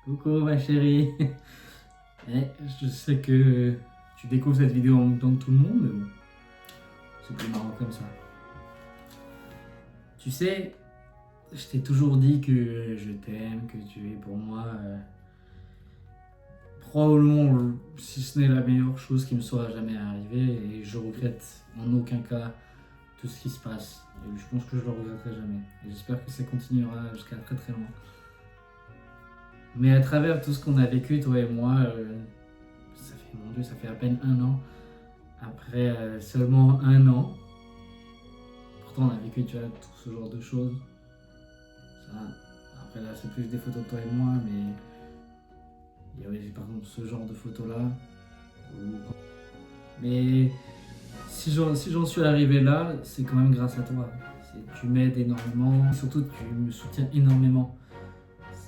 Coucou ma chérie. Je sais que tu découvres cette vidéo en même temps que tout le monde, mais bon, c'est plus marrant comme ça. Tu sais, je t'ai toujours dit que je t'aime, que tu es pour moi probablement, si ce n'est la meilleure chose qui me soit jamais arrivée, et je regrette en aucun cas tout ce qui se passe. Et je pense que je le regretterai jamais. Et j'espère que ça continuera jusqu'à très très loin. Mais à travers tout ce qu'on a vécu, toi et moi, ça fait, mon Dieu, ça fait à peine un an. Après seulement un an, pourtant on a vécu, tu vois, tout ce genre de choses. Ça, après là, c'est plus des photos de toi et moi, mais il y avait par exemple ce genre de photos-là. Mais si j'en suis arrivé là, c'est quand même grâce à toi. Tu m'aides énormément, surtout tu me soutiens énormément.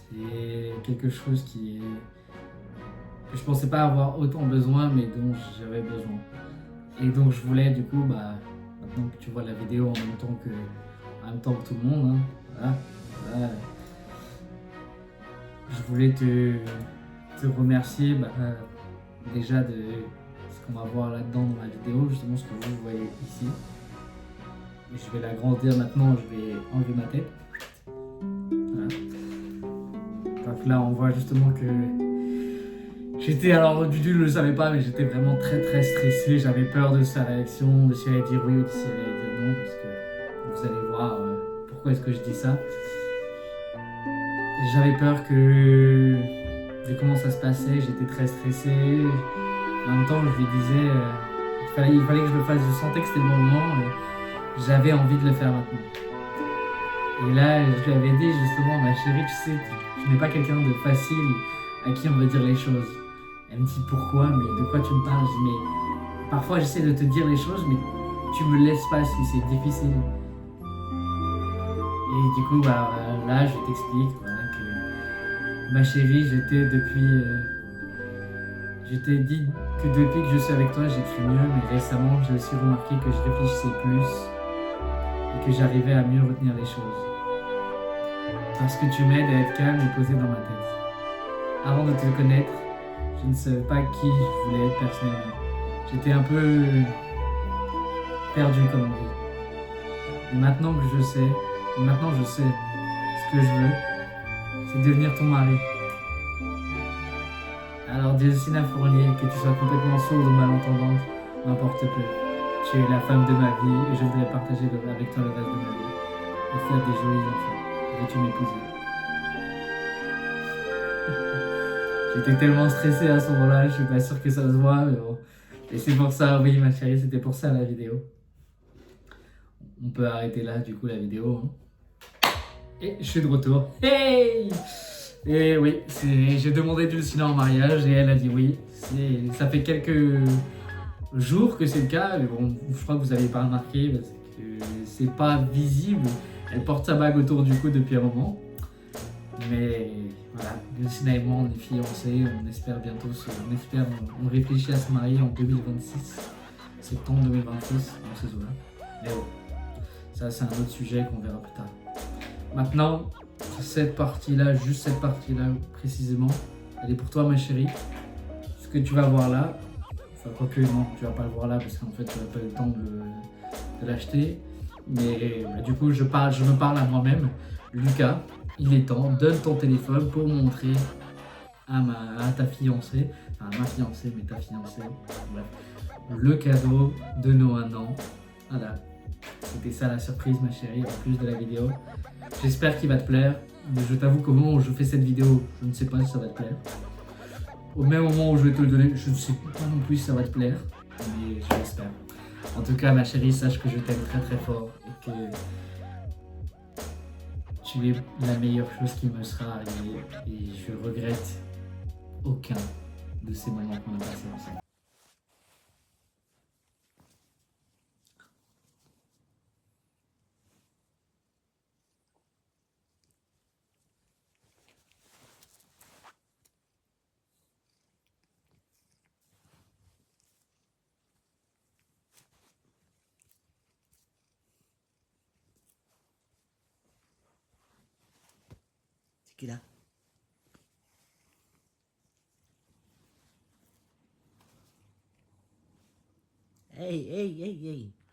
C'est quelque chose que je pensais pas avoir autant besoin, mais dont j'avais besoin. Et donc je voulais du coup, maintenant que tu vois la vidéo en même temps que tout le monde, hein, voilà, je voulais te remercier déjà de ce qu'on va voir là-dedans dans la vidéo, justement ce que vous voyez ici. Et je vais l'agrandir maintenant, je vais enlever ma tête. Voilà. Donc là on voit justement que j'étais, alors Dudu ne le savait pas, mais j'étais vraiment très très stressé. J'avais peur de sa réaction, de si elle allait dire oui ou de si elle allait dire non, parce que vous allez voir pourquoi est-ce que je dis ça. J'avais peur vu comment ça se passait, j'étais très stressé. En même temps, je lui disais, il fallait que je le fasse. Je sentais que c'était le bon moment. J'avais envie de le faire maintenant. Et là, je lui avais dit justement, ma chérie, tu sais, tu n'es pas quelqu'un de facile à qui on veut dire les choses. Elle me dit pourquoi, mais de quoi tu me parles? Je dis, mais parfois j'essaie de te dire les choses, mais tu me laisses pas si c'est difficile. Et du coup, là, je t'explique voilà, que ma chérie, je t'ai dit que depuis que je suis avec toi, j'écris mieux, mais récemment, j'ai aussi remarqué que je réfléchissais plus et que j'arrivais à mieux retenir les choses. Parce que tu m'aides à être calme et posé dans ma tête. Avant de te connaître, je ne savais pas qui je voulais être personnellement. J'étais un peu perdu, comme on dit. Et maintenant je sais ce que je veux, c'est devenir ton mari. Alors Jessina Fournier, que tu sois complètement sourde ou malentendante, m'importe peu. Tu es la femme de ma vie et je voudrais partager avec toi le reste de ma vie. Et faire des jolis enfants. Veux-tu m'épouser? J'étais tellement stressé à ce moment-là, je suis pas sûr que ça se voit, mais bon. Et c'est pour ça, oui ma chérie, c'était pour ça la vidéo. On peut arrêter là du coup la vidéo. Et je suis de retour. Hey! Et oui, j'ai demandé Dulcina en mariage et elle a dit oui. Ça fait quelques jours que c'est le cas, mais bon, je crois que vous n'avez pas remarqué parce que c'est pas visible. Elle porte sa bague autour du cou depuis un moment. Mais voilà, Dulcina et moi on est fiancés, on espère bientôt on réfléchit à se marier en 2026, septembre 2026, dans ces eaux-là. Mais bon, ça c'est un autre sujet qu'on verra plus tard. Maintenant, cette partie-là, juste cette partie-là précisément, elle est pour toi ma chérie. Ce que tu vas voir là, enfin quoique non, tu vas pas le voir là parce qu'en fait tu n'as pas eu le temps de l'acheter. Mais du coup je me parle à moi-même. Lucas, il est temps, donne ton téléphone pour montrer à ta fiancée, enfin à ma fiancée, mais ta fiancée, bref, le cadeau de nos 1 an. Voilà, c'était ça la surprise ma chérie, en plus de la vidéo. J'espère qu'il va te plaire, mais je t'avoue qu'au moment où je fais cette vidéo, je ne sais pas si ça va te plaire. Au même moment où je vais te le donner, je ne sais pas non plus si ça va te plaire, mais je l'espère. En tout cas, ma chérie, sache que je t'aime très très fort et que tu es la meilleure chose qui me sera arrivée et je regrette aucun de ces moments qu'on a passés ensemble. C'est qui là? Hey, hey, hey, hey.